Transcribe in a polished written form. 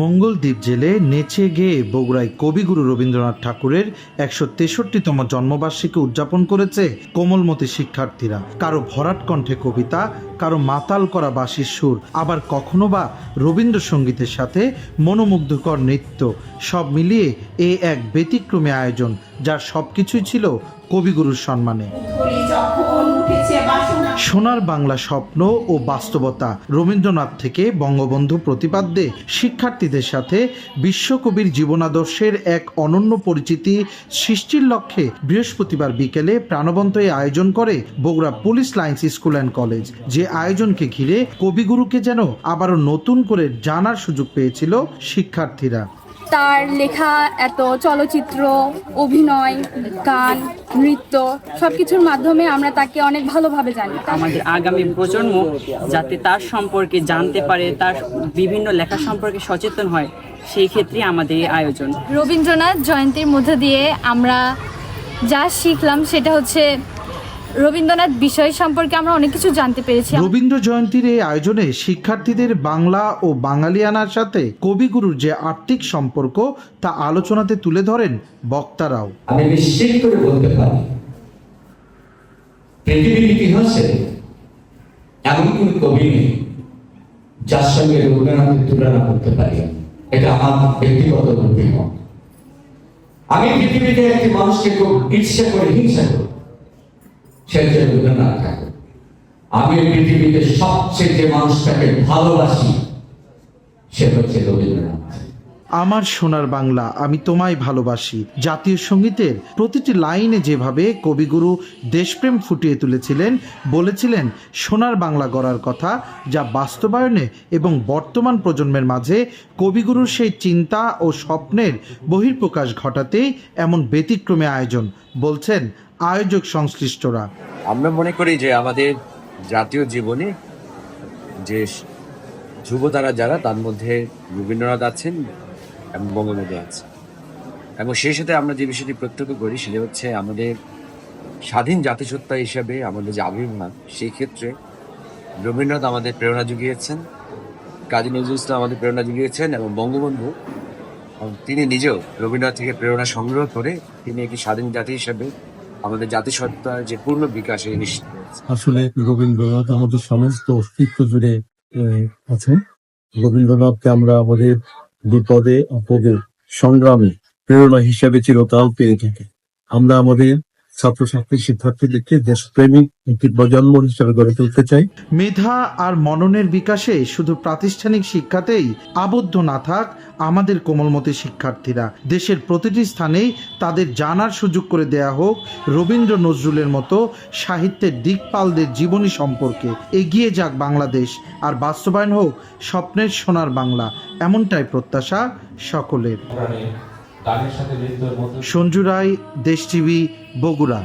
মঙ্গলদ্বীপ জেলে নেচে গেয়ে বগুড়ায় কবিগুরু রবীন্দ্রনাথ ঠাকুরের ১৬৩তম জন্মবার্ষিকী উদযাপন করেছে কোমলমতি শিক্ষার্থীরা। কারো ভরাট কণ্ঠে কবিতা, কারো মাতাল করা বাঁশির সুর, আবার কখনো বা রবীন্দ্রসঙ্গীতের সাথে মনোমুগ্ধকর নৃত্য, সব মিলিয়ে এ এক ব্যতিক্রমী আয়োজন, যার সবকিছুই ছিল কবিগুরুর সম্মানে। সোনার বাংলা স্বপ্ন ও বাস্তবতা, রবীন্দ্রনাথ থেকে বঙ্গবন্ধু প্রতিপাদ্যে শিক্ষার্থীদের সাথে বিশ্বকবির জীবনাদর্শের এক অনন্য পরিচিতি সৃষ্টির লক্ষ্যে বৃহস্পতিবার বিকেলে প্রাণবন্ত এই আয়োজন করে Bogura police lines school and college. যে আয়োজনকে ঘিরে কবিগুরুকে যেন আবারও নতুন করে জানার সুযোগ পেয়েছিল শিক্ষার্থীরা। তার লেখা এত চলচ্চিত্র, অভিনয়, গান, নৃত্য সবকিছুর মাধ্যমে আমরা তাকে অনেক ভালোভাবে জানি। আমাদের আগামী প্রজন্ম যাতে তার সম্পর্কে জানতে পারে, তার বিভিন্ন লেখা সম্পর্কে সচেতন হয়, সেই ক্ষেত্রে আমাদের এই আয়োজন। রবীন্দ্রনাথ জয়ন্তীর মধ্য দিয়ে আমরা যা শিখলাম সেটা হচ্ছে রবীন্দ্রনাথ বিষয় সম্পর্কে আমরা অনেক কিছু জানতে পেরেছি। রবীন্দ্র জয়ন্তীর এই আয়োজনে শিক্ষার্থীদের বাংলা ও বাঙালিয়ানার সাথে কবিগুরুর যে আত্মিক সম্পর্ক তা আলোচনাতে তুলে ধরেন বক্তারাও। আমি নিশ্চিত করে বলতে পারি, পৃথিবীর ইতিহাসে এমন কোন কবি নেই যার সঙ্গে রবীন্দ্রনাথের তুলনা করতে পারি। এটা আমার ব্যক্তিগত অভিমত। আমি পৃথিবীতে একটি মানুষকে খুব ঈর্ষা করে, হিংসা করি, সে হচ্ছে রবীন্দ্রনাথ ঠাকুর। আমি পৃথিবীতে সবচেয়ে যে মানুষটাকে ভালোবাসি সে হচ্ছে রবীন্দ্রনাথ। আমার সোনার বাংলা, আমি তোমায় ভালোবাসি, জাতীয় সঙ্গীতের প্রতিটি লাইনে যেভাবে কবিগুরু দেশপ্রেম ফুটিয়ে তুলেছিলেন, বলেছিলেন সোনার বাংলা গড়ার কথা, যা বাস্তবায়নে এবং বর্তমান প্রজন্মের মাঝে কবিগুরুর সেই চিন্তা ও স্বপ্নের বহিঃপ্রকাশ ঘটাতেই এমন ব্যতিক্রমী আয়োজন, বলছেন আয়োজক সংশ্লিষ্টরা। আমরা মনে করি যে আমাদের জাতীয় জীবনে যে যুবতারা যারা, তার মধ্যে রবীন্দ্রনাথ আছেন এবং বঙ্গবন্ধু আছে, এবং সেই সাথে আমরা যে বিষয়টি প্রত্যক্ষ করি সেটা হচ্ছে আমাদের স্বাধীন জাতিসত্তা হিসাবে আমাদের যে আবির্ভাব, সেই ক্ষেত্রে রবীন্দ্রনাথ আমাদের প্রেরণা জুগিয়েছেন, কাজী নজরুল ইসলাম আমাদের প্রেরণা জুগিয়েছেন, এবং বঙ্গবন্ধু তিনি নিজেও রবীন্দ্রনাথ থেকে প্রেরণা সংগ্রহ করে তিনি একটি স্বাধীন জাতি হিসাবে আমাদের জাতিসত্তার যে পূর্ণ বিকাশে নিশ্চিত করেছে। আসলে রবীন্দ্রনাথ আমাদের সমস্ত অস্তিত্ব জুড়ে আছেন। রবীন্দ্রনাথকে আমরা আমাদের বিপদে আপদে সংগ্রামে প্রেরণা হিসেবে চিরকাল পেয়ে থাকি। আমরা আমাদের ছাত্রছাত্রী শিক্ষার্থীদেরকে দেশপ্রেমিক একটি প্রজন্ম হিসেবে গড়ে তুলতে চাই। মেধা আর মননের বিকাশে শুধু প্রাতিষ্ঠানিক শিক্ষাতেই আবদ্ধ না থাক আমাদের কোমলমতি শিক্ষার্থীরা। দেশের প্রতিটি স্থানেই তাদের জানার সুযোগ করে দেয়া হোক রবীন্দ্র নজরুলের মতো সাহিত্যের দিকপালদের জীবনী সম্পর্কে। এগিয়ে যাক বাংলাদেশ, আর বাস্তবায়ন হোক স্বপ্নের সোনার বাংলা, এমনটাই প্রত্যাশা সকলের। সঞ্জু রায়, দেশ টিভি, বগুড়া।